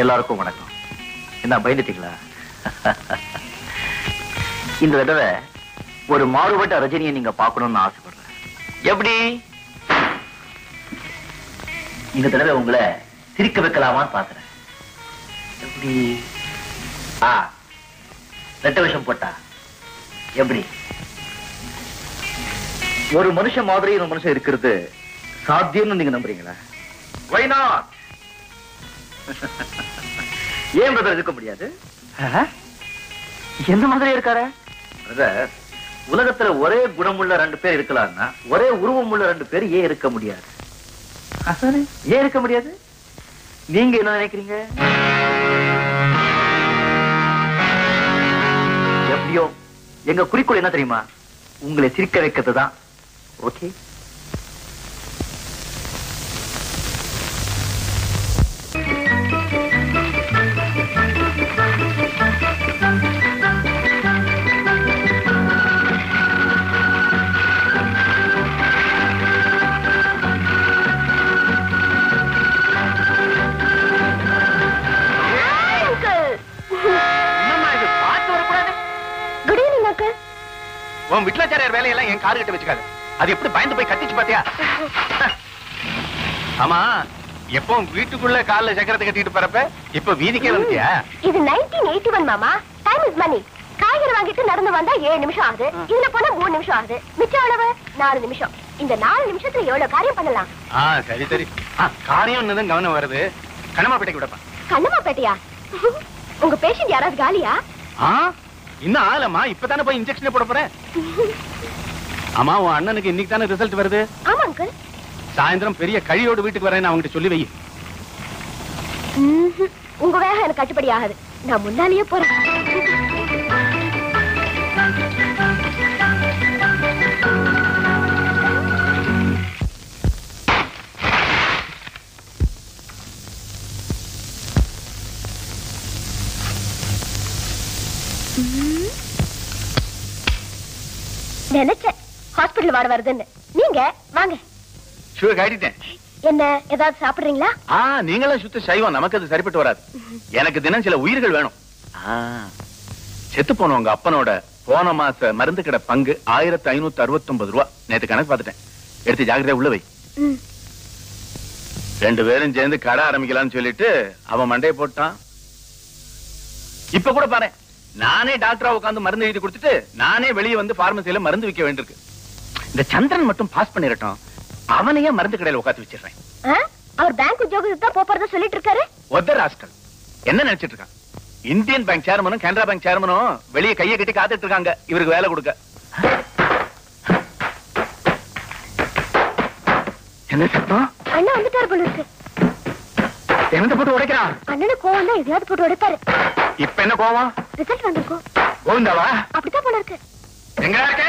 எல்லாருக்கும் வணக்கம். என்ன பயந்துட்டீங்களா? இந்த தடவை ஒரு மாறுபட்ட ரஜினியை நீங்க பார்க்கணும்னு ஆசைப்படுறேன். எப்படி? இந்த தடவை உங்களை சிரிக்க வைக்கலாமான்னு பாக்குறேன். எப்படி? ரெட்ட விஷம் போட்டா எப்படி? ஒரு மனுஷன் மாதிரி ஒரு மனுஷன் இருக்கிறது சாத்தியம்னு நீங்க நம்புறீங்களா? Why not? ஏன் பிரதர் இருக்க முடியாது? எந்த மாதிரி இருக்காரு பிரதர்? உலகத்துல ஒரே குணமுள்ள 2 பேர் இருக்கலாம்னா ஒரே உருவம் உள்ள 2 பேர் ஏன் இருக்க முடியாது? ஏன் இருக்க முடியாது? நீங்க என்ன நினைக்கிறீங்க? எப்படியோ எங்க குறிக்கோள் என்ன தெரியுமா? உங்களை சிரிக்க வைக்கிறது தான். ஓகே, உன் விட்லாச்சாரியார் வேலையெல்லாம் என் காரு கிட்ட வச்சுக்காது. அது எப்படி பயந்து போய் கட்டிச்சு பாத்தியா? ஆமா, எப்போ வீட்டுக்குள்ள கால்ல சக்கரத்தை கட்டிட்டு போறப்ப இப்ப வீதிக்கே வந்துட்டியா? இது 1981 மாமா. டைம் இஸ் மணி. காய்கறி வாங்கிட்டு நடந்து வந்தா 7 நிமிஷம் ஆகுது. இதுல போனா 3 நிமிஷம் ஆகுது. மிச்சம் அளவு 4 நிமிஷம். இந்த 4 நிமிஷத்துல எவ்வளவு காரியம் பண்ணலாம்? சரி சரி. காரியம் கவனம் வருது. கண்ணமாப்பேட்டைக்கு விடப்பா. கண்ணமாப்பேட்டையா? உங்க பேஷண்ட் யாராவது காலியா? இன்னும் ஆலமா இப்பதானே போய் இன்ஜெக்ஷன் போட போறேன். ஆமா, உன் அண்ணனுக்கு இன்னைக்கு தானே ரிசல்ட் வருது. ஆமா அங்கிள். சாயந்தரம் பெரிய கழியோடு வீட்டுக்கு வரேன்னு அவங்கிட்ட சொல்லி வை. உங்க வேகம் எனக்கு கட்டுப்படி ஆகாது. நான் முன்னாலேயே போறேன். நினைச்சேன் ஹாஸ்பிடல் வாட வருதுன்னு. நீங்க வாங்க. ஷூ காட்டிட்டேன். என்ன ஏதாவது சாப்பிடுறீங்களா? நீங்களும் சுத்த சைவம், நமக்கு அது சரிப்பட்டு வராது. எனக்கு தினம் சில உயிர்கள் வேணும். செத்து போன உங்க அப்பனோட போன மாச மருந்து கடை பங்கு 1569 ரூபா. நேத்து கணக்கு பார்த்துட்டேன். எடுத்து ஜாக்கிரதையா உள்ள வை. 2 பேரும் சேர்ந்து கடை ஆரம்பிக்கலாம்னு சொல்லிட்டு அவன் மண்டையை போட்டான். இப்ப கூட பாரு, நானே டாக்டரா உட்காந்து மருந்து எழுதி கொடுத்துட்டு நானே வெளியே வந்து பார்மசியில மருந்து விற்க வேண்டியிருக்கு. இந்த சந்திரன் மட்டும் பாஸ் பண்ணிரட்டும், அவனையே மருந்து கடையில உட்காந்து வச்சிடுறேன். அவர் பேங்க் உத்தியோகத்துக்கு தான் போறதா சொல்லிட்டு இருக்காரு. ஒத்தர் ராஸ்கல் என்ன நினைச்சிட்டு இருக்கான்? இந்தியன் பேங்க் சேர்மனும் கனரா பேங்க் சேர்மனும் வெளியே கையை கட்டி காத்துட்டு இருக்காங்க இவருக்கு வேலை கொடுக்க. என்ன சத்தம்? அண்ணா வந்துட்டாரு போல இருக்கு. என்ன போட்டு உடைக்கிறான்? அண்ணனுக்கு கோவம் தான் எதையாவது போட்டு உடைப்பாரு. இப்ப என்ன கோவம்? ரிசல்ட் வந்திருக்கும். கோவிந்தாவா? அப்படித்தான் போல இருக்கு. எங்க இருக்க?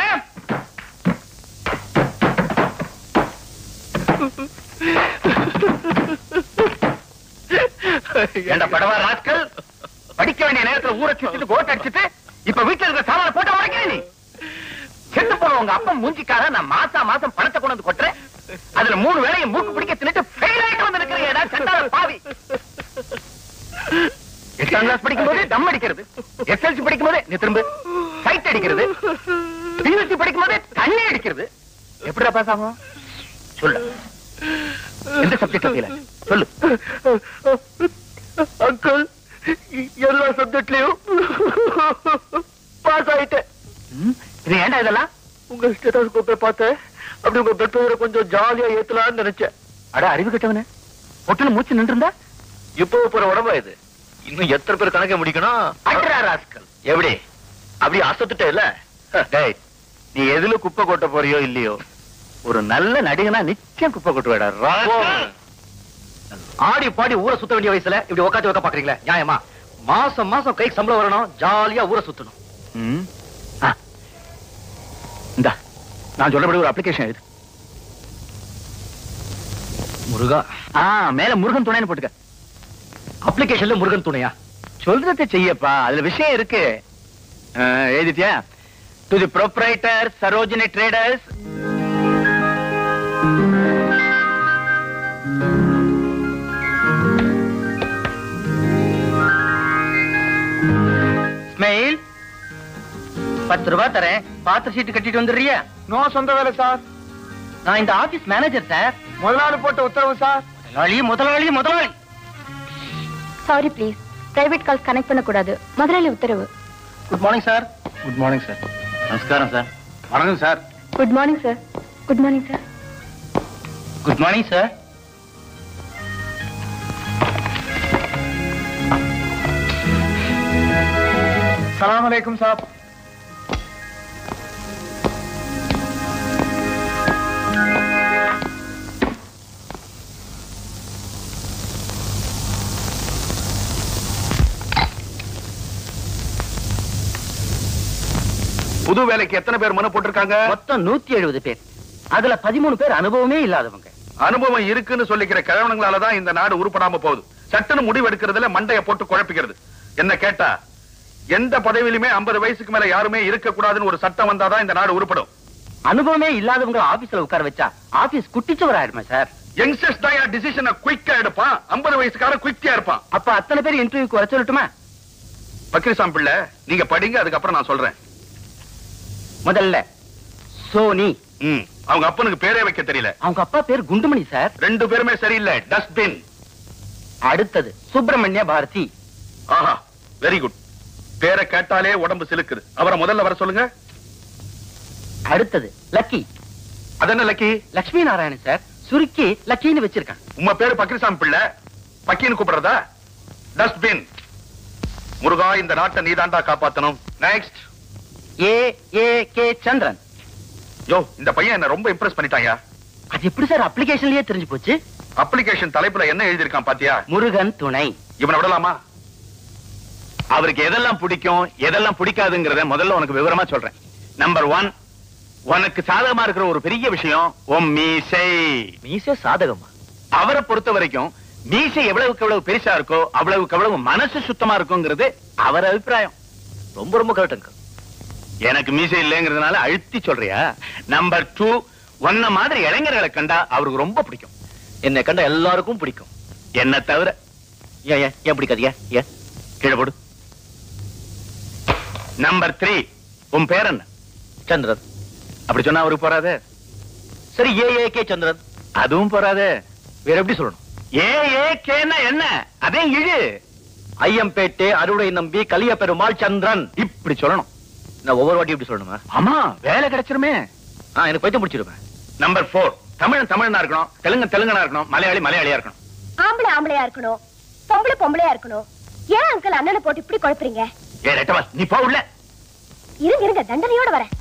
ஏண்டா படவா ராஸ்கல், படிக்க வேண்டிய நேரத்துல ஊரை சுத்திட்டு கோட் அடிச்சுட்டு இப்ப வீட்டுல இருக்கிற சாமான போட்டு உடைக்கிற நீ. செத்து போன உங்க அப்பா மூஞ்சிக்காக நான் மாசம் பணத்தை கொண்டு வந்து கொட்டுறேன். அதுல 3 வேளையை மூக்கு பிடிக்க தின்னுட்டு ஃபெயில் ஆயிட்டு வந்து நிக்கிறீங்க சண்டால பாவி. 8ஆம் கிளாஸ் படிக்கும் போது தம் அடிக்கிறது, எஸ்எல்சி படிக்கும் போது நீ திரும்ப சைட் அடிக்கிறது, பிஎஸ்சி படிக்கும் போது தண்ணி அடிக்கிறது. எப்படிடா பாஸ் ஆகும் சொல்லு? எந்த சப்ஜெக்ட் பத்தியில சொல்லு? அங்கிள், எல்லா சப்ஜெக்ட்லயும் பாஸ் ஆயிட்டேன். இது ஏண்டா இதெல்லாம்? உங்க ஸ்டெத்தோஸ்கோப்பை பார்த்தேன். அப்படி உங்க பெட் பேரை கொஞ்சம் ஜாலியா ஏத்தலாம்னு நினைச்சேன். அட அறிவு கட்டவனே, பொட்டுன்னு மூச்சு நின்று இருந்தா இப்போ போற உடம்பா இது? இன்னும் எத்தனை பேர் கணக்க முடிக்கணும்? எப்படி அப்படி அசத்துட்ட இல்ல? நீ எதுல குப்பை கொட்ட போறியோ இல்லையோ, ஒரு நல்ல நடிகனா நிச்சயம் குப்பை கொட்டுவேடா. ஆடி பாடி ஊரை சுத்த வேண்டிய வயசுல இப்படி உட்காந்து வைக்க பாக்குறீங்களா? நியாயமா? மாசம் மாசம் கைக்கு சம்பளம் வரணும், ஜாலியா ஊரை சுத்தணும். இந்தா நான் சொல்றபடி ஒரு அப்ளிகேஷன் எழுது. முருகா. மேல முருகன் துணைன்னு போட்டுக்க. அப்ளிகேஷன்ல முருகன் துணையா? சொல்றதை செய்யப்பா, அதுல விஷயம் இருக்கு. எழுதிட்டியா? To the proprietor Sarojini traders. 10 ரூபாய் தரேன், பாத்திர சீட்டு கட்டிட்டு வந்துடுறியா? நோ சொந்த வேலை சார். நான் இந்த ஆபீஸ் மேனேஜர் சார். முதலாளி போட்ட உத்தரவு சார். முதலாளி. Sorry please, private calls connect பண்ண கூடாது. முதலாளி உத்தரவு. Good morning sir. Good morning sir. நமஸ்காரம் சார். வணக்கம் sir. Good morning sir. Good morning sir. Good morning sir. சலாம் அலைக்கும் சார். புது வேலைக்கு எத்தனை பேர் மனு போட்டிருக்காங்க? மொத்தம் 170 பேர். அதுல 13 பேர் அனுபவமே இல்லாதவங்க. அனுபவம் இருக்குன்னு சொல்லிக்கிற கிழவனுங்களாலதான் இந்த நாடு உருப்படாம போகுது. சட்டுன்னு முடிவு எடுக்கிறதுல மண்டைய போட்டு குழப்பிக்கிறது. என்ன கேட்டா, எந்த பதவியிலுமே 50 வயசுக்கு மேல யாருமே இருக்க கூடாதுன்னு ஒரு சட்டம் வந்தாதான் இந்த நாடு உருப்படும். அனுபவமே இல்லாதவங்க ஆபீஸ்ல உட்கார வச்சா ஆபீஸ் குட்டிச்சுவர் ஆயிடுமா சார்? யங்ஸ்டர்ஸ் தான் டிசிஷனை குயிக்கா எடுப்பான். 50 வயசுக்காரன் குயிக்கா இருப்பான். அப்ப அத்தனை பேர் இன்டர்வியூக்கு வர சொல்லட்டுமா? பக்ரிசாமி பிள்ளை, நீங்க படிங்க, அதுக்கப்புறம் நான் சொல்றேன். முதல்ல சோனி. அவங்க அப்பனுக்கு பேரே வைக்க தெரியல. அவங்க அப்பா பேர் குண்டுமணி சார். 2 பேருமே சரியில்லை, டஸ்ட்பின். அடுத்தது சுப்பிரமணிய பாரதி. ஆஹா, வெரி குட். பேரை கேட்டாலே உடம்பு சிலுக்குது. அவரை முதல்ல வர சொல்லுங்க. அடுத்தது லக்கி. அதென்ன லக்கி? லட்சுமி நாராயணன் சார், சுருக்கி லக்கின்னு வச்சிருக்கான். உங்க பேரு பக்ரிசாமி பிள்ளை, பக்கின்னு கூப்பிடுறதா? டஸ்ட்பின். முருகா, இந்த நாட்டை நீதாண்டா காப்பாத்தணும். நெக்ஸ்ட் ஏ சந்திரன். யோ, இந்த பையன் என்ன ரொம்ப இம்ப்ரெஸ் பண்ணிட்டாயா. அது எப்படி சார் அப்ளிகேஷன்லயே தெரிஞ்சு போச்சு? அப்ளிகேஷன் தலைப்புல என்ன எழுதிருக்கான் பாத்தியா? முருகன் துணை. இவனை விடலாமா? அவருக்கு எதெல்லாம் பிடிக்கும் எதெல்லாம் பிடிக்காதுங்கிறத முதல்ல உனக்கு விவரமா சொல்றேன். நம்பர் 1, உனக்கு சாதகமா இருக்கிற ஒரு பெரிய விஷயம் உன் மீசை. மீசை சாதகமா? அவரை பொறுத்த வரைக்கும் மீசை எவ்வளவுக்கு எவ்வளவு பெருசா இருக்கோ அவ்வளவுக்கு எவ்வளவு மனசு சுத்தமா இருக்குங்கிறது அவர் அபிப்பிராயம். ரொம்ப ரொம்ப கரெக்ட். எனக்கு மீசை இல்லைங்கிறதுனால அழுத்தி சொல்றியா? நம்பர் 2, உன்ன மாதிரி இளைஞர்களை கண்டா அவருக்கு ரொம்ப பிடிக்கும். என்னை கண்டா எல்லாருக்கும் பிடிக்கும், என்ன தவிர. ஏன் பிடிக்காது? ஏன் கீழே போடு. நம்பர் 3, உன் பேர் என்ன? சந்திரன். அப்படி சொன்னா அவருக்கு போறாது. சரி, ஏ சந்திரன். அதுவும் போறாது. வேற எப்படி சொல்லணும்? ஏன்னா என்ன? அதே இழு. ஐயம்பேட்டை அருளை நம்பி கலிய பெருமாள் சந்திரன். இப்படி சொல்லணும். நான் ஒவ்வொரு வாட்டி எப்படி சொல்லணுமா? ஆமா, வேலை கிடைச்சிருமே. எனக்கு பைத்தியம் பிடிச்சிருப்பேன். நம்பர் 4, தமிழனா இருக்கணும், தெலுங்கனா இருக்கணும், மலையாளியா இருக்கணும். ஆம்பளையா இருக்கணும், பொம்பளையா இருக்கணும். ஏன் அங்கிள் அண்ணனை போட்டு இப்படி குழப்பறீங்க? நீ போ உள்ள. இருங்க, தண்டனையோட வரேன்.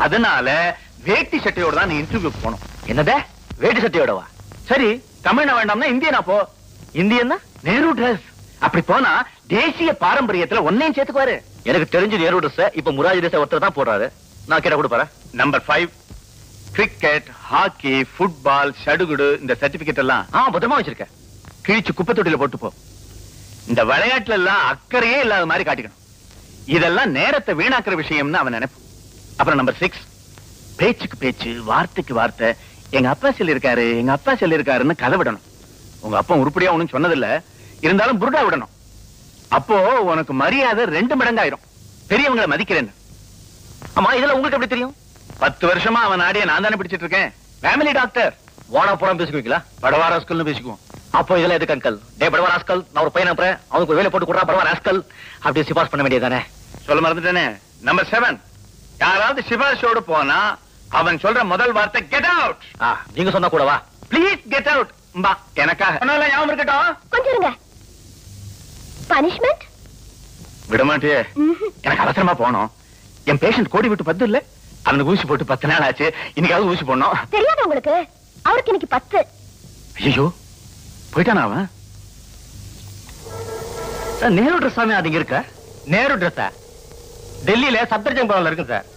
அதனால வேட்டி சட்டையோட தான் நீ இன்டர்வியூக்கு போகணும். என்னதே வேட்டி சட்டையோடவா? சரி, தமிழ்னா வேண்டாம்னா இந்தியனா போ. இந்தியன்னா நேரு டிரஸ். அப்படி போனா தேசிய பாரம்பரியத்துல ஒன்னையும் சேர்த்துக்குவாரு. எனக்கு தெரிஞ்சு நேரு டிரஸ் இப்ப முராஜி தேச ஒருத்தர் தான் போடுறாரு. நான் கேட்ட கொடுப்பாரு. நம்பர் 5, கிரிக்கெட், ஹாக்கி, ஃபுட்பால், சடுகுடு, இந்த சர்டிபிகேட் எல்லாம் பத்திரமா வச்சிருக்கேன். கிழிச்சு குப்பை தொட்டில போட்டு போ. இந்த விளையாட்டுல எல்லாம் அக்கறையே இல்லாத மாதிரி காட்டிக்கணும். இதெல்லாம் நேரத்தை வீணாக்குற விஷயம்னு அவன் நினைப்பு. அப்புறம் நம்பர் 6, பேச்சுக்கு பேச்சு, வார்த்தைக்கு வார்த்தை. எங்க அப்பா சொல்லிருக்காருன்னு கதை விடணும். உங்க அப்பா உருப்படியா ஒண்ணும் சொன்னதில்ல, இருந்தாலும் புருடா விடணும். அப்போ உனக்கு மரியாதை 2 மடங்காயிரும். பெரியவங்களை மதிக்கிறேன்னு. ஆமா, இதெல்லாம் உங்களுக்கு எப்படி தெரியும்? 10 வருஷமா அவன் நாடிய நான் தானே பிடிச்சிட்டு இருக்கேன். Family doctor. ஓனா போனா பேசிக்குவீங்களா? படவா ராஸ்கல்னு பேசிக்குவோம். அப்போ இதெல்லாம் எதுக்கு அங்கல்? டே படவா ராஸ்கல், நான் ஒரு பையன் அப்புறம் அவனுக்கு ஒரு வேலை போட்டு கொடுறா படவா ராஸ்கல். அப்படியே சிபாஸ் பண்ண வேண்டியதானே? சொல்ல மறந்துட்டேனே. நம்பர் 7, யாராவது சிபாஷோடு போனா அவன் சொல்ற முதல் வார்த்தை கெட் அவுட். நீங்க சொன்னா கூடவா? Please get out. எனக்காக ஞாபகம் இருக்கட்டும். கொஞ்சம் இருங்க. பனிஷ்மெண்ட் விட மாட்டியே. எனக்கு அவசரமா போனோம். என் பேஷண்ட் கோடி விட்டு 10 இல்ல, அவனுக்கு ஊசி போட்டு 10 நாள் ஆச்சு. இன்னைக்காவது ஊசி போடணும். தெரியாது உங்களுக்கு? அவருக்கு இன்னைக்கு 10. ஐயோ, போயிட்டானா அவன்? நேரு ட்ரெஸ் சாமி அது இருக்க? நேரு ட்ரெஸ்ஸா? டெல்லியில சப்தர்ஜங் பவன்ல இருக்கு சார்.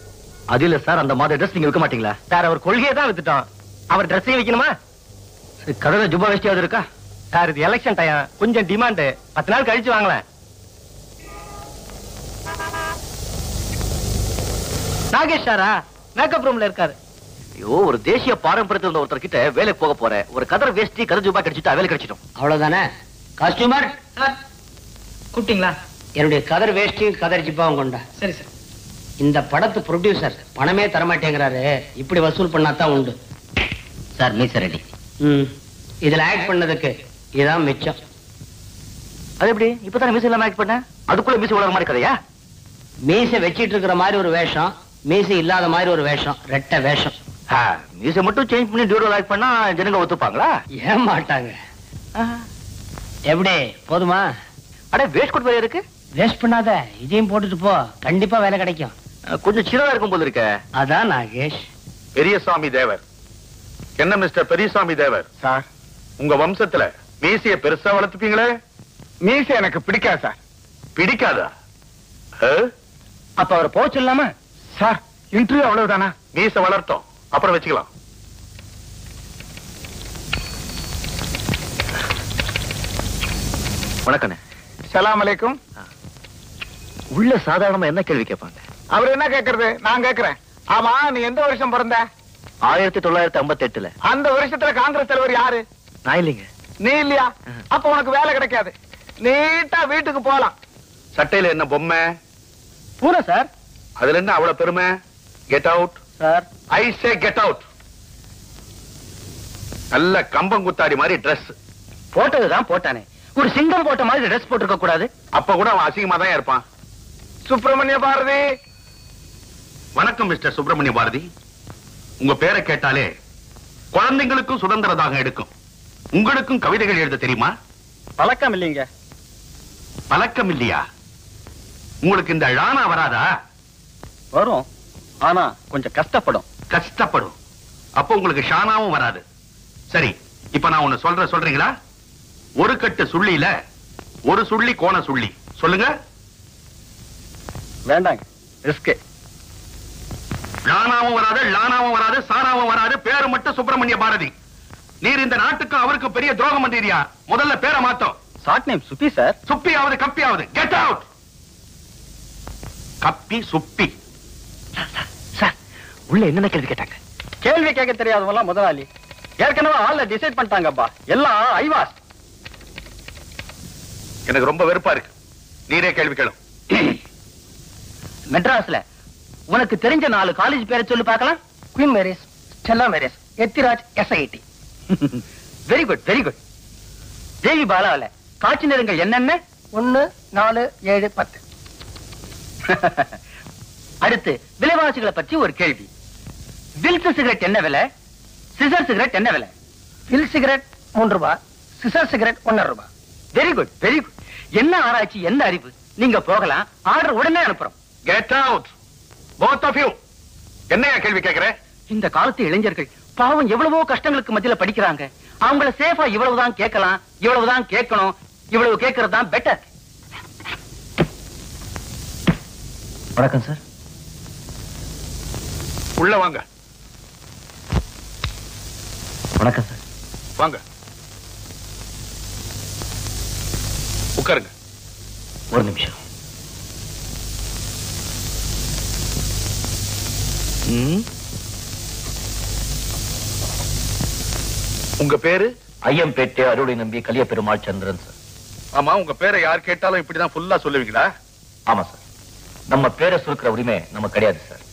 அது இல்ல சார், அந்த மாதிரி ட்ரெஸ் நீங்க விற்க மாட்டீங்களா சார்? அவர் கொள்கையை தான் வித்துட்டோம். அவர் ட்ரெஸ்ஸையும் வைக்கணுமா? கடலை ஜுப்பா வேஷ்டியாவது இருக்கா சார்? இது எலெக்ஷன் டைம், கொஞ்சம் டிமாண்ட். 10 நாள் கழிச்சு வாங்கலாம். நாகேஷ் சாரா மேக்கப் ரூம்ல இருக்காரு. ஐயோ, ஒரு தேசிய பாரம்பரியத்தில் ஒருத்தர் கிட்ட வேலைக்கு போக போற, ஒரு கதர் வேஷ்டி கதர் ஜுப்பா கிடைச்சிட்டா வேலை கிடைச்சிடும். அவ்வளவுதானே? காஸ்டியூமர் சார் கூப்பிட்டீங்களா? என்னுடைய கதர் வேஷ்டி கதர் ஜிப்பாவும் கொண்டா. சரி சார். இந்த படத்து ப்ரொடியூசர் பணமே தரமாட்டேங்கிறாரு. இப்படி வசூல் பண்ணாதான் உண்டு. சார் மீச ரெடி. இதுல ஆக்ட் பண்ணதுக்கு இதான் மிச்சம். அது எப்படி இப்பதானே மீச இல்லாம ஆக்ட் பண்ண? அதுக்குள்ள மீச உலக மாதிரி கதையா? மீசை வச்சிட்டு இருக்கிற மாதிரி ஒரு வேஷம், மீசை இல்லாத மாதிரி ஒரு வேஷம், ரெட்டை வேஷம். மீச மட்டும் சேஞ்ச் பண்ணி டியூரல் ஆக்ட் பண்ணா ஜனங்க ஒத்துப்பாங்களா? ஏன் மாட்டாங்க. எப்படி போதுமா? அட வேஸ்ட் கோட் வேற இருக்கு. வேஸ்ட் பண்ணாத, இதையும் போட்டுட்டு போ, கண்டிப்பா வேலை கிடைக்கும். கொஞ்சம் சின்னதா இருக்கும் போது இருக்க. அதான் நாகேஷ். பெரியசாமி தேவர். என்ன மிஸ்டர் பெரியசாமி தேவர் சார், உங்க வம்சத்துல மீசைய பெருசா வளர்த்துப்பீங்களே? மீசை எனக்கு பிடிக்காது சார். பிடிக்காதா? அப்ப அவரை போக சொல்லாம சார். இன்டர்வியூ அவ்வளவுதானா? மீச வளர்த்தோம், அப்புறம் வச்சுக்கலாம். வணக்கண்ணே. சலாம் அலைக்கும். உள்ள சாதாரணமா என்ன கேள்வி கேட்பாங்க? அவர் என்ன கேக்குறது, நான் கேக்குறேன். ஆமா, நீ எந்த வருஷம் பிறந்த? 1958. அந்த வருஷத்துல காங்கிரஸ் தலைவர் யாரு? நான் இல்லைங்க. நீ இல்லையா? அப்ப உனக்கு வேலை கிடைக்காது. நீட்டா வீட்டுக்கு போலாம். சட்டையில என்ன பொம்மை? பூரா சார். அதுல என்ன அவ்வளவு பெருமை? Get out sir. I say get out. நல்ல கம்பங்குத்தாடி மாதிரி டிரெஸ் போட்டதுதான் போட்டானே. ஒரு சிங்கம் போட்ட மாதிரி ட்ரெஸ் போட்டிருக்க கூடாது. அப்ப கூட அவன் அசிங்கமா தான் இருப்பான். சுப்பிரமணிய பாரதி. வணக்கம் மிஸ்டர் சுப்பிரமணிய பாரதி. உங்க பேரை கேட்டாலே குழந்தைங்களுக்கும் சுதந்திர தாகம் எடுக்கும். உங்களுக்கும் கவிதைகள் எழுத தெரியுமா? பழக்கம் இல்லைங்க. பழக்கம் இல்லையா? உங்களுக்கு இந்த ழானா வராதா? வரும், ஆனா கொஞ்சம் கஷ்டப்படும். கஷ்டப்படும். அப்போ உங்களுக்கு ஷானாவும் வராது. சரி, இப்ப நான் ஒண்ணு சொல்றீங்களா? ஒரு கட்டு சுள்ளியில ஒரு சுள்ளி கோண சுள்ளி சொல்லுங்க. வேண்டாங்க, ரிஸ்க். லானாவும் வராது, லானாவும் வராது, சாராவும் வராது. பேரு மட்டும் சுப்பிரமணிய பாரதி. நீர் இந்த நாட்டுக்கு அவருக்கு பெரிய துரோகம் பண்றீரியா? முதல்ல பேரை மாத்தோம். Short name Subbi sir. சுப்பியாவது கப்பியாவது கெட் அவுட். கப்பி சுப்பி. சார், உள்ள என்னென்ன கேள்வி கேட்டாங்க? கேள்வி கேட்க தெரியாதவங்க முதலாளி. ஏற்கனவே ஆள்ல டிசைட் பண்ணிட்டாங்கப்பா. எல்லாம் ஐவாஸ். எனக்கு ரொம்ப வெறுப்பா இருக்கு. நீரே கேள்வி கேளும். மெட்ராஸ்ல உனக்கு தெரிஞ்ச 4 காலேஜ் பேரை சொல்லி பார்க்கலாம். Queen Mary's, Stella Mary's, Ethiraj, SIT. Very good, very good. Devi பாலாவில காட்சி நேரங்கள் என்னென்ன? 1, 4, 7, 10. அடுத்து விலைவாசிகளை பற்றி ஒரு கேள்வி. வில்ஸ் சிகரெட் என்ன விலை? சிசர் சிகரெட் என்ன விலை? வில் சிகரெட் 3 ரூபாய், சிசர் சிகரெட் 1.5 ரூபாய். Very good, very good. என்ன ஆராய்ச்சி, என்ன அறிவு. நீங்க போகலாம், ஆர்டர் உடனே அனுப்புறோம். Get out both of you. என்னையா கேள்வி கேக்குற? இந்த காலத்து இளைஞர்கள் பாவம் எவ்வளவோ கஷ்டங்களுக்கு மத்தியில படிக்கிறாங்க. அவங்கள சேஃபா இவ்வளவுதான் கேட்கலாம், இவ்வளவுதான் கேட்கணும், இவ்வளவு கேட்கறது தான் பெட்டர். வணக்கம் சார். உள்ள வாங்க. வணக்கம் சார். வாங்க, உட்காருங்க. ஒரு நிமிஷம். உங்க பேரு? ஐயம்பேட்டை அருளை நம்பி கலிய பெருமாள் சந்திரன் சார். ஆமா, உங்க பேரை யார் கேட்டாலும் இப்படிதான் ஃபுல்லா சொல்லுவீங்களா? ஆமா சார். நம்ம பேரை சுருக்கிற உரிமை நமக்கு கிடையாது சார்.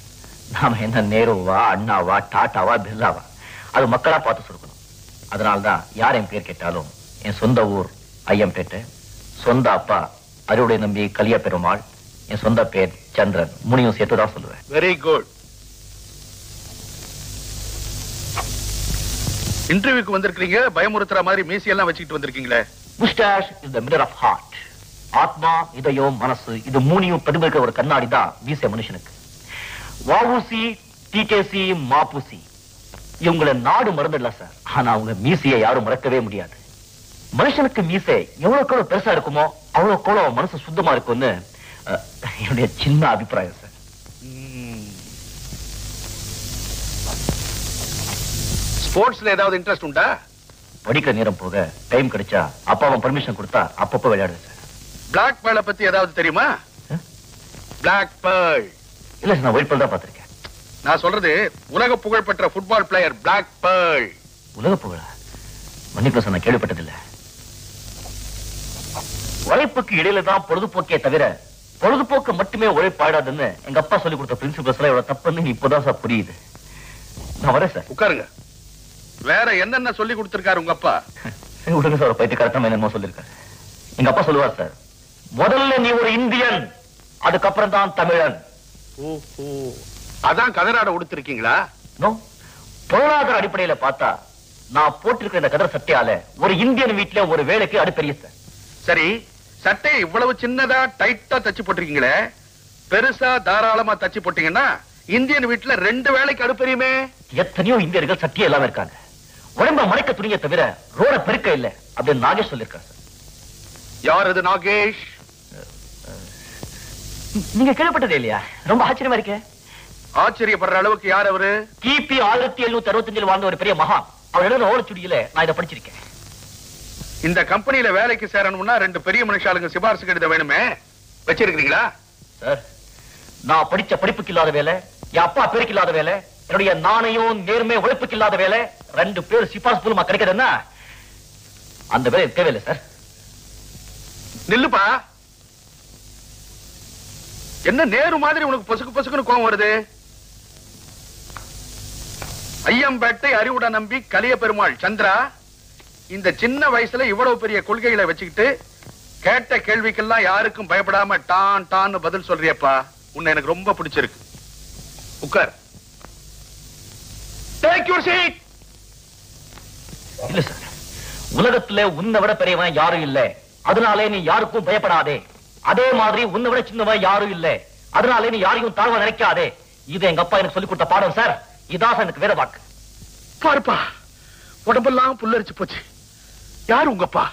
நாம என்ன நேருவா, அண்ணாவா, டாட்டாவா, பிர்லாவா, அது மக்களா பார்த்து சுருக்கணும். அதனால்தான் யார் என் பேர் கேட்டாலும் என் சொந்த ஊர் ஐயம்பேட்டை, சொந்த அப்பா அருளை நம்பி கலிய பெருமாள், என் சொந்த பேர் சந்திரன், முனியும் சேர்த்துதான் சொல்லுவேன். Very good. இன்டர்வியூக்கு வந்திருக்கீங்க, பயமுறுத்துற மாதிரி மீசியெல்லாம் வச்சுக்கிட்டு வந்திருக்கீங்களே. Moustache is the mirror of heart. ஆத்மா, இதயம், மனசு இது மூணையும் பிரதிபலிக்கிற ஒரு கண்ணாடி தான் மீசை மனுஷனுக்கு. வஉசி, டிகேசி, மாபுசி இவங்களை நாடு மறந்துடல சார். ஆனா அவங்க மீசையை யாரும் மறக்கவே முடியாது. மனுஷனுக்கு மீசை எவ்வளவு பெருசா இருக்குமோ அவ்வளவு மனசு சுத்தமா இருக்கும்னு என்னுடைய சின்ன அபிப்பிராயம் சார். ஸ்போர்ட்ஸ்ல ஏதாவது இன்ட்ரெஸ்ட் உண்டா? படிக்கிற நேரம் போக டைம் கிடைச்சா அப்பாவும் பர்மிஷன் கொடுத்தா அப்பப்போ விளையாடுவேன் சார். பிளாக் பேர்ல பத்தி ஏதாவது தெரியுமா? பிளாக் பேர்ல் இல்ல சார், நான் ஒயிட் பேர்ல் தான் பார்த்திருக்கேன். நான் சொல்றது உலக புகழ் பெற்ற ஃபுட்பால் பிளேயர் பிளாக் பேர்ல். உலக புகழா? மன்னிப்பு சார், நான் கேள்விப்பட்டதில்லை. உழைப்புக்கு இடையில தான் பொழுதுபோக்கே தவிர பொழுதுபோக்கு மட்டுமே உழைப்பாடாதுன்னு எங்க அப்பா சொல்லி கொடுத்த பிரின்சிபல்ஸ் எல்லாம் இவ்வளவு தப்புன்னு இப்போதான் சார் புரியுது. நான் வரேன் சார். உட்காருங்க. வேற என்னென்ன சொல்லி கொடுத்திருக்காரு உங்க அப்பா? விடுங்க சார், பைத்தியக்காரத்தனமா என்னமோ சொல்லிருக்காரு. எங்க அப்பா சொல்லுவார் சார், முதல்ல நீ ஒரு இந்தியன், அதுக்கப்புறம் தான் தமிழன். ஓஹோ, அதான் கதராட உடுத்திருக்கீங்களா? பொருளாதார அடிப்படையில பார்த்தா நான் போட்டிருக்கிற இந்த கதர் சட்டையால ஒரு இந்தியன் வீட்டுல ஒரு வேலைக்கு அடுப்பெரிய சார். சரி, சட்டையை இவ்வளவு சின்னதா டைட்டா தச்சு போட்டிருக்கீங்களே, பெருசா தாராளமா தச்சு போட்டீங்கன்னா இந்தியன் வீட்டுல 2 வேலைக்கு அடுப்பெரியுமே. எத்தனையோ இந்தியர்கள் சட்டியே இல்லாம இருக்காங்க. உடம்ப மறைக்க துணியை தவிர ரோட பெருக்க இல்ல அப்படின்னு நாகேஷ் சொல்லிருக்காரு சார். யார் அது நாகேஷ்? நீங்க கேள்விப்பட்டதே இல்லையா? ரொம்ப ஆச்சரியமா இருக்கே. ஆச்சரியப்படுற அளவுக்கு யார் அவரு? கிபி 1765 வாழ்ந்த ஒரு பெரிய மகான். அவர் எழுதுற ஓலைச்சுடியில நான் இதை படிச்சிருக்கேன். இந்த கம்பெனியில வேலைக்கு சேரணும்னா 2 பெரிய மனுஷாளுங்க சிபாரிசு கடிதம் வேணுமே, வச்சிருக்கீங்களா? சார், நான் படிச்ச படிப்புக்கு இல்லாத வேலை, என் அப்பா பேருக்கு இல்லாத வேலை, என்னுடைய நாணயம் நேர்மை உழைப்புக்கு இல்லாத வேலை 2 பேர் சிபாரிசு மூலமா கிடைக்கிறதுன்னா அந்த வேலை தேவையில்லை சார். நில்லுப்பா. என்ன நேரு மாதிரி உனக்கு பொசுக்கு பொசுக்குன்னு கோவம் வருது? ஐயம்பேட்டை அறிவுட நம்பி கலிய பெருமாள் சந்திரா, இந்த சின்ன வயசுல இவ்வளவு பெரிய கொள்கைகளை வச்சுக்கிட்டு கேட்ட கேள்விக்கெல்லாம் யாருக்கும் பயப்படாம டான் டான்னு பதில் சொல்றியப்பா. உன்னை எனக்கு ரொம்ப பிடிச்சிருக்கு. உட்கார். Take your seat. இல்ல சார், உலகத்துல உன்னை விட பெரியவன் யாரும் இல்ல, அதனாலே நீ யாருக்கும் பயப்படாதே. அதே மாதிரி உன்னை விட சின்னவன் யாரும் இல்ல, அதனாலே நீ யாரையும் தாழ்வா நினைக்காதே. இது எங்க அப்பா எனக்கு சொல்லி கொடுத்த பாடம் சார். இதான் எனக்கு வேற வாக்கு. பாருப்பா, உடம்பெல்லாம் புல்லரிச்சு போச்சு. யாரு உங்கப்பா?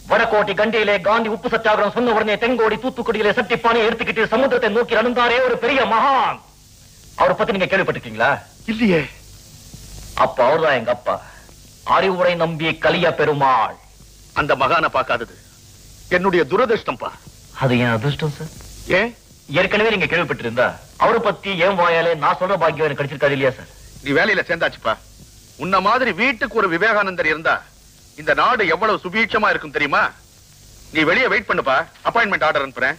வடகோட்டை கண்டியிலே காந்தி உப்பு சத்தியாகிரகம் சொன்ன உடனே தென்கோடி தூத்துக்குடியிலே சட்டிப்பானை எடுத்துக்கிட்டு சமுத்திரத்தை நோக்கி நடந்தாரே ஒரு பெரிய மகான். அவரை பத்தி நீங்க கேள்விப்பட்டிருக்கீங்களா? இல்லையே. அப்ப அவர்தான் எங்க அப்பா, அறிவுரை நம்பி கலிய பெருமாள். அந்த மகானை பார்க்காதது என்னுடைய துரதிருஷ்டம்பா. அது என் அதிர்ஷ்டம் சார். ஏன்? ஏற்கனவே நீங்க கேள்விப்பட்டிருந்தா அவரை பத்தி ஏன் வாயாலே நான் சொல்ற பாக்கியம் எனக்கு கிடைச்சிருக்காது இல்லையா சார்? நீ வேலையில சேர்ந்தாச்சுப்பா. உன்ன மாதிரி வீட்டுக்கு ஒரு விவேகானந்தர் இருந்தா இந்த நாடு எவ்வளவு சுபீட்சமா இருக்கும் தெரியுமா? நீ வெளியே வெயிட் பண்ணுப்பா, அப்பாயின்மெண்ட் ஆர்டர் அனுப்புறேன்.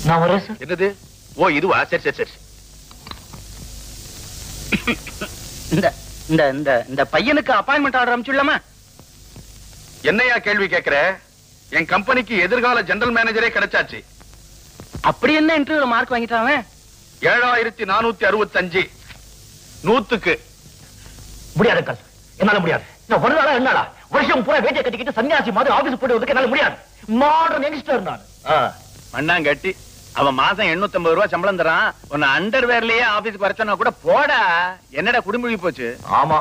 நான் வரேன் சார். என்னது? ஓ இதுவா? சரி சரி சரி. இந்த இந்த இந்த இந்த பையனுக்கு அப்பாயின்மெண்ட் ஆர்டர் அனுப்பிச்சுடலாமா? என்னையா கேள்வி கேட்கிற? என் கம்பெனிக்கு எதிர்கால ஜெனரல் மேனேஜரே கிடைச்சாச்சு. அப்படி என்ன இன்டர்வியூல மார்க் வாங்கிட்டான்? 7465 100க்கு. முடியாது சார், என்னால முடியாது. நான் ஒரு நாளா என்னால வருஷம் பூரா வேட்டியை கட்டிக்கிட்டு சன்னியாசி மாதிரி ஆபீஸ் போட்டு வந்து என்னால முடியாது. மாடர்ன் யங்ஸ்டர் நான். மண்ணாங்கட்டி அவன் மாசம் 850 ரூபாய் சம்பளம் தரான். உன்னை அண்டர்வேர்லயே ஆபீஸ்க்கு வரச்சனா கூட போடா. என்னடா குடும்பி போச்சு? ஆமா,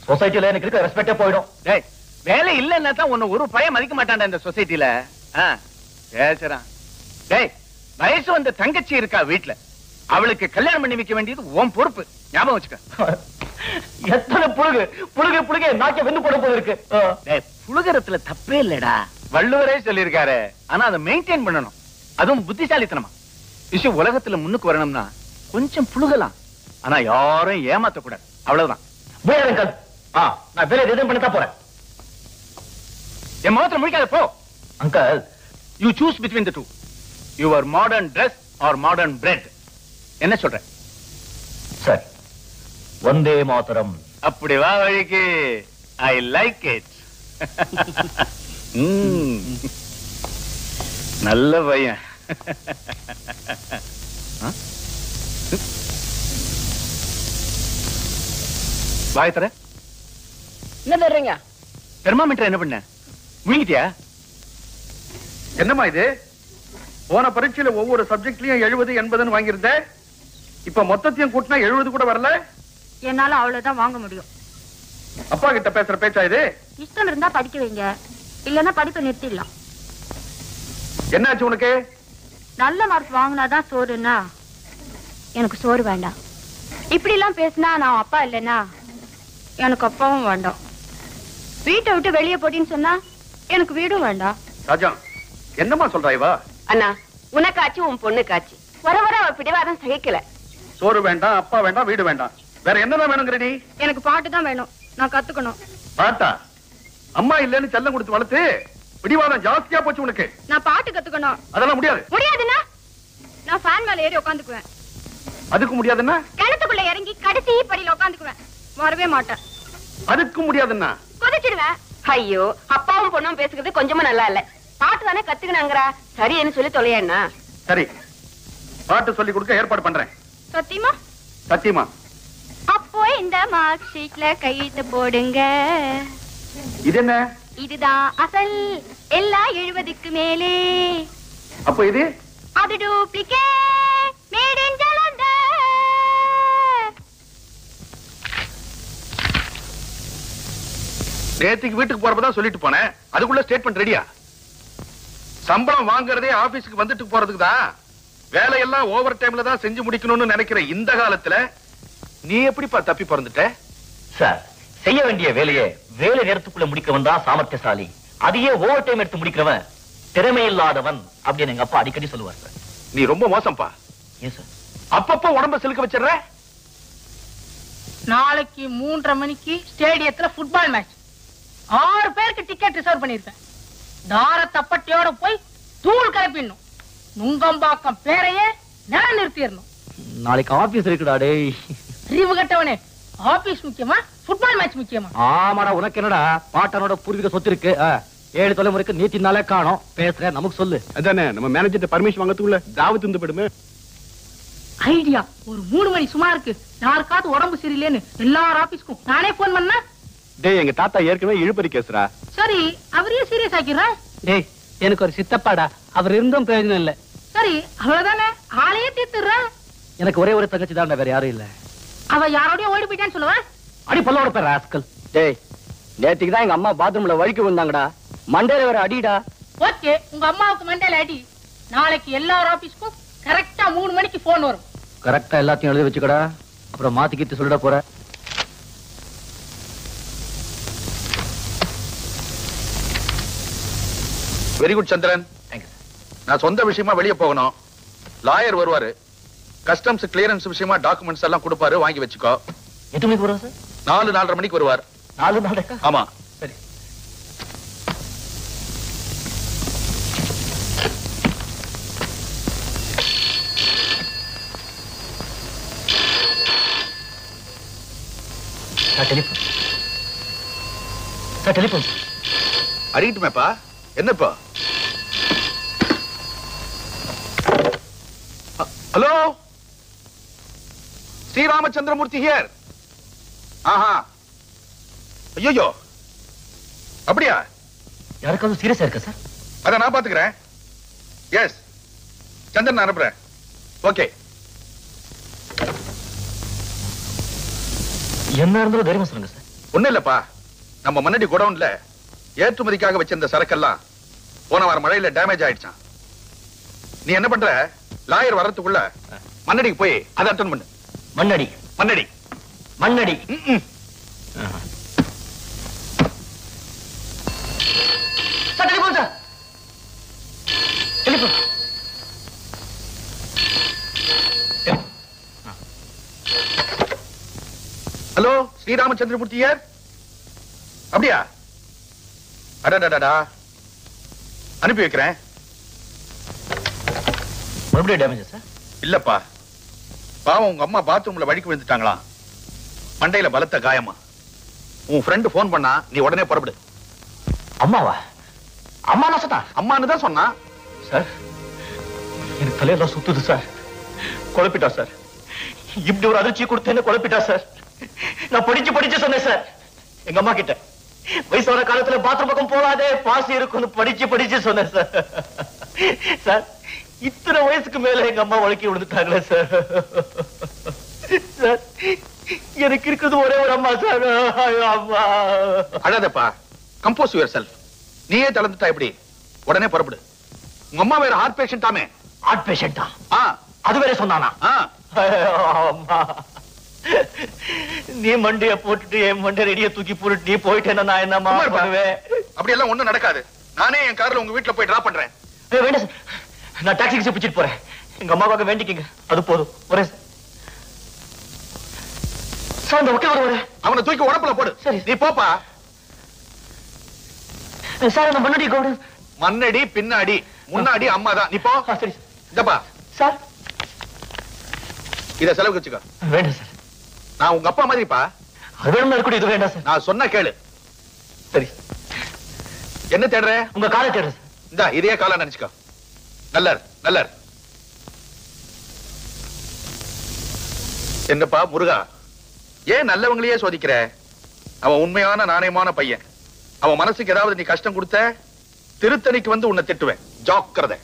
சொசைட்டில எனக்கு இருக்க ரெஸ்பெக்டே போயிடும். டேய், வேலை இல்லன்னா தான் உன்னை ஒரு பையன் மதிக்க மாட்டான்டா இந்த சொசைட்டில. பேசுறான். டேய், வயசு வந்த தங்கச்சி இருக்கா வீட்டுல, அவளுக்கு கல்யாணம் பண்ணி வைக்க வேண்டியது உன் பொறுப்பு. ஞாபகம் வச்சுக்க. எத்தனை புழுகு புழுகு புழுகு நாக்க வெந்து போட போது இருக்கு. டேய், புழுகறதுல தப்பே இல்லடா, வள்ளுவரே சொல்லியிருக்காரு. ஆனா அதை மெயின்டைன் பண்ணணும், அதுவும் புத்திசாலித்தனமா. விஷயம் உலகத்துல முன்னுக்கு வரணும்னா கொஞ்சம் புழுகலாம், ஆனா யாரும் ஏமாத்த கூடாது. அவ்வளவுதான். அங்கிள், நான் வேலை ரிசைன் பண்ணி போறேன். என் முகத்துல முடிக்காத போ. Uncle, you choose between the two, your modern dress or modern bread. என்ன சொல்ற? சரி, வந்தே மாதரம். அப்படி வா வழிக்கு. I like it. நல்ல பையன். வாய் தர. என்ன தர்றீங்க? தெர்மாமீட்டர் என்ன பண்ண? முழுங்கிட்டியா? என்னம்மா இது? போன பரீட்சையில ஒவ்வொரு சப்ஜெக்ட்லயும் 70 80 வாங்கியிருந்த, இப்ப மொத்தத்தையும் கூட்டினா 70 கூட வரல. என்னால அவ்வளவுதான் வாங்க முடியும். அப்பா கிட்ட பேசுற பேச்சா இது? இஷ்டம் இருந்தா படிக்க வைங்க, இல்லன்னா படிப்பை நிறுத்திடலாம். என்னாச்சு உனக்கு? நல்ல மார்க் வாங்கினாதான் சோறுன்னா எனக்கு சோறு வேண்டாம். இப்படி எல்லாம் பேசினா நான் அப்பா இல்லைன்னா எனக்கு அப்பாவும் வேண்டாம். வீட்டை விட்டு வெளியே போட்டின்னு சொன்னா எனக்கு வீடும் வேண்டாம். ராஜா, என்னம்மா சொல்றா இவா? அண்ணா, உனக்காச்சு உன் பொண்ணுக்காச்சு வர வர அவ பிடிவாதம் சகிக்கல. சோறு வேண்டாம், அப்பா வேண்டாம், வீடு வேண்டாம், வேற என்னதான் வேணுங்கிற நீ? எனக்கு பாட்டு தான் வேணும், நான் கத்துக்கணும். பாட்டா? அம்மா இல்லன்னு செல்லம் கொடுத்து வளர்த்து பிடிவாதம் ஜாஸ்தியா போச்சு உனக்கு. நான் பாட்டு கத்துக்கணும். அதெல்லாம் முடியாது. முடியாதுன்னா நான் ஃபேன் மேல ஏறி உட்காந்துக்குவேன். அதுக்கு முடியாதுன்னா கிணத்துக்குள்ள இறங்கி கடைசி படியில உட்காந்துக்குவேன். வரவே மாட்டேன். அதுக்கு முடியாதுன்னா கொதிச்சிடுவேன். ஐயோ, அப்பாவும் பொண்ணும் பேசுறது கொஞ்சமா நல்லா இல்ல. பாட்டு தானே கத்துக்கணுங்கிறா. சரின்னு சொல்லி தொலையண்ணா. சரி, பாட்டு சொல்லி கொடுக்க ஏற்பாடு பண்றேன். சத்தியமா? சத்தியமா. அப்போ இந்த மார்க் ஷீட்ல கையெழுத்து போடுங்க. இது என்ன? இதுதான் அசல். எல்லா 70க்கு மேலே. அப்போ இது? அது டூப்ளிகேட் மேட் இன் ஜலந்தர். நேத்துக்கு வீட்டுக்கு போறப்பதான் சொல்லிட்டு போனேன். அதுக்குள்ள ஸ்டேட்மெண்ட் ரெடியா? சம்பளம் வாங்குறதே ஆபீஸ்க்கு வந்துட்டு போறதுக்கு தான். வேலையெல்லாம் ஓவர் டைம்ல தான் செஞ்சு முடிக்கணும்னு நினைக்கிற இந்த காலத்துல நீ எப்படிப்பா தப்பி பிறந்துட்ட? சார், செய்ய வேண்டிய வேலையை வேலை நேரத்துக்குள்ள முடிக்கிறவன் தான் சாமர்த்தியசாலி. அதையே ஓவர் டைம் எடுத்து முடிக்கிறவன் திறமை இல்லாதவன் அப்படின்னு எங்க அப்பா அடிக்கடி சொல்லுவார் சார். நீ ரொம்ப மோசம்ப்பா. ஏன் சார்? அப்பப்போ உடம்ப சிலுக்க வச்சிடுற. நாளைக்கு 3:30 மணிக்கு ஸ்டேடியத்துல ஃபுட்பால் மேட்ச். 6 பேருக்கு டிக்கெட் ரிசர்வ் பண்ணிருக்கேன். தார தப்பட்டியோட போய் தூள் கலப்பிடணும். நுங்கம்பாக்கம் பேரையே நில நிறுத்திடணும். நாளைக்கு ஆபீஸ் இருக்குடா டேய். அறிவு கட்டவனே, ஆபீஸ் முக்கியமா ஃபுட்பால் மேட்ச் முக்கியமா? ஆமாடா, உனக்கு என்னடா பாட்டனோட பூர்வீக சொத்து இருக்கு. 7 தலைமுறைக்கு நீ தின்னாலே காணோம். பேசுற நமக்கு சொல்லு. அதானே நம்ம மேனேஜர் பர்மிஷன் வாங்கறதுக்குள்ள தாவத்து வந்து போயிடுமே. ஐடியா. ஒரு 3 மணி சும்மா இருக்கு. யாருக்காவது உடம்பு சரியில்லைன்னு எல்லார் ஆபீஸ்க்கும் நானே போன் பண்ணா. டேய், எங்க தாத்தா ஏற்கனவே இழுபறி கேசுறா. சரி, அவரையே சீரியஸ் ஆக்கிடுறா. டேய், எனக்கு ஒரு சித்தப்பாடா, அவர் இருந்தும் பிரயோஜனம் இல்ல. சரி, அவ்வளவுதானே, ஆளையே தீர்த்துடுறா. எனக்கு ஒரே ஒரு தங்கச்சி தான், வேற யாரும் இல்ல. அவ யாரோடய ஓடி போயிட்டான்னு சொல்லுவா. அடி பல்லோட பேர் ராஸ்கல். டேய், நேத்துக்கு தான் எங்க அம்மா பாத்ரூம்ல வழுக்கி விழுந்தாங்கடா. மண்டையில வேற அடிடா. ஓகே, உங்க அம்மாவுக்கு மண்டையில அடி. நாளைக்கு எல்லார் ஆபீஸ்க்கும் கரெக்டா 3 மணிக்கு போன் வரும். கரெக்டா எல்லாத்தையும் எழுதி வச்சுக்கடா. அப்புறம் மாத்திக்கிட்டு சொல்லிட போற. வெரி குட் சந்திரன். நான் சொந்த விஷயமா வெளியே போகணும். லாயர் வருவாரு. கஸ்டம்ஸ் கிளியரன்ஸ் விஷயமா டாக்குமெண்ட்ஸ் எல்லாம் கொடுப்பாரு, வாங்கி வச்சுக்கோ. எத்தனை மணிக்கு வருவா சார்? 4:30 மணிக்கு வருவார். 4 நாளைக்கா? ஆமா. சரி. Telephone sir, telephone. அறியட்டுமேப்பா. என்னப்பா? Hello, Sri Ramachandramurthy here. ஆஹா, ஐயோ, அப்படியா? யாருக்காவது சீரியஸா இருக்கா சார்? அத நான் பாத்துக்கிறேன். எஸ், சந்திரன் அனுப்புறேன். ஓகே. என்ன இருந்தாலும் தைரியமா சொல்லுங்க சார். ஒண்ணு இல்லப்பா, நம்ம மண்ணடி குடவுன்ல ஏற்றுமதிக்காக வச்சிருந்த சரக்கெல்லாம் போன வாரம் மழையில டேமேஜ் ஆயிடுச்சான். நீ என்ன பண்ற? லாயர் வரதுக்குள்ள மண்ணடிக்கு போய் அதை அட்டன் பண்ணு. Mannady Mannady Mannady. Sir, telephone sir, telephone. Hello, Sri Ramachandramurthy here. அப்படியா? அடடடடா, அனுப்பி வைக்கிறேன். மறுபடியும் டேமேஜ் சார்? இல்லப்பா, பாவம் உங்க அம்மா பாத்ரூம்ல வழுக்கி விழுந்துட்டாங்களாம். மண்டையில பலத்த காயமா. உன் ஃப்ரெண்ட் போன் பண்ணா, நீ உடனே புறப்படு. அம்மாவா? அம்மா நான் சொன்னா? அம்மான்னு தான் சொன்னா. சார், எனக்கு தலையெல்லாம் சுத்துது சார். குழப்பிட்டா சார். இப்படி ஒரு அதிர்ச்சி கொடுத்தேன்னு குழப்பிட்டா சார். நான் படிச்சு சொன்னேன் சார் எங்க அம்மா கிட்ட. வயசான காலத்துல பாத்ரூம் பக்கம் போகாதே, பாசி இருக்குன்னு படிச்சு சொன்னேன் சார். சார், இத்தனை வயசுக்கு மேல எங்க அம்மா வழுக்கி விழுந்துட்டாங்களே சார். சார், எனக்கு இருக்குது ஒரே ஒரு அம்மா சார். அம்மா. அழாதப்பா, கம்போஸ் யுவர் செல்ஃப். நீயே தளர்ந்துட்டா எப்படி? உடனே புறப்படு. உங்க அம்மா வேற ஹார்ட் பேஷண்டாமே. ஹார்ட் பேஷண்டா? அது வேற சொன்னானா? அம்மா, நீ மண்டிய போட்டுட்டு என் மண்டை ரெடிய தூக்கி போட்டு நீ போயிட்டேன்னா நான் என்னமா பண்ணுவேன்? அப்படி எல்லாம் ஒண்ணும் நடக்காது. நானே என் கார்ல உங்க வீட்டுல போய் டிராப் பண்றேன். வேண்டாம் சார், நான் டாக்ஸிக்கு பிடிச்சிட்டு போறேன். எங்க அம்மாவுக்காக வேண்டிக்கிங்க, அது போதும். ஒரே சார், அந்த ஒக்கே வருவாரு, அவனை தூக்கி உடம்புல போடு. சரி, நீ போப்பா. சார், அந்த மண்ணடி கவுடு மண்ணடி பின்னாடி முன்னாடி அம்மா தான். நீ போ. சரி இந்தப்பா சார். இத செலவுக்கு வச்சுக்கோ. வேண்டாம் சார். நான் உங்க அப்பா மாதிரிப்பா. அது வேணும் கூட இது வேண்டாம் சார். நான் சொன்ன கேளு. சரி. என்ன தேடுற? உங்க காலை தேடுறேன் சார். இந்த இதே காலா நினைச்சுக்கோ. நல்லர் நல்லர். என்னப்பா முருகா, ஏன் நல்லவங்களையே சோதிக்கிற? அவன் உண்மையான நாணயமான பையன். அவன் மனசுக்கு ஏதாவது நீ கஷ்டம் கொடுத்த திருத்தணிக்கு வந்து உன்னை திட்டுவேன். ஜாக்கிரதை.